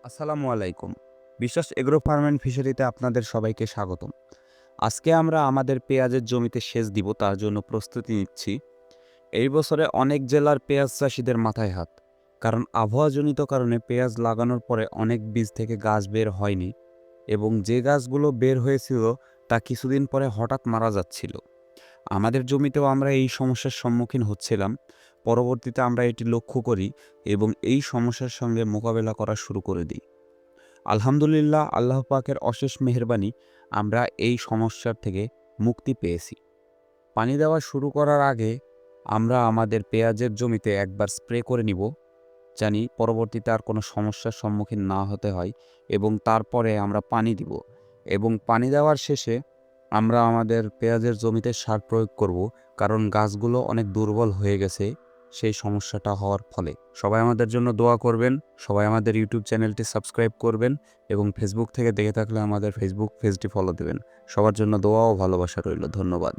আসসালামু আলাইকুম। বিশ্বাস এগ্রো ফার্ম অ্যান্ড ফিশারিতে আপনাদের সবাইকে স্বাগতম। আজকে আমরা আমাদের পেঁয়াজের জমিতে সেচ দিব, তার জন্য প্রস্তুতি নিচ্ছি। এই বছরে অনেক জেলার পেঁয়াজ চাষিদের মাথায় হাত, কারণ আবহাওয়াজনিত কারণে পেঁয়াজ লাগানোর পরে অনেক বীজ থেকে গাছ বের হয়নি, এবং যে গাছগুলো বের হয়েছিল তা কিছুদিন পরে হঠাৎ মারা যাচ্ছিল। আমাদের জমিতেও আমরা এই সমস্যার সম্মুখীন হচ্ছিলাম। পরবর্তীতে আমরা এটি লক্ষ্য করি এবং এই সমস্যার সঙ্গে মোকাবেলা করা শুরু করে দিই। আলহামদুলিল্লাহ, আল্লাহ পাকের অশেষ মেহেরবানি, আমরা এই সমস্যার থেকে মুক্তি পেয়েছি। পানি দেওয়া শুরু করার আগে আমরা আমাদের পেঁয়াজের জমিতে একবার স্প্রে করে নিব, জানি পরবর্তীতে আর কোনো সমস্যার সম্মুখীন না হতে হয়, এবং তারপরে আমরা পানি দিব। এবং পানি দেওয়ার শেষে আমরা আমাদের পেঁয়াজের জমিতে সার প্রয়োগ করব, কারণ গাছগুলো অনেক দুর্বল হয়ে গেছে সেই সমস্যাটা হওয়ার ফলে। সবাই আমাদের জন্য দোয়া করবেন, সবাই আমাদের ইউটিউব চ্যানেলটি সাবস্ক্রাইব করবেন, এবং ফেসবুক থেকে দেখে থাকলে আমাদের ফেসবুক পেজটি ফলো দেবেন। সবার জন্য দোয়া ও ভালোবাসা রইল। ধন্যবাদ।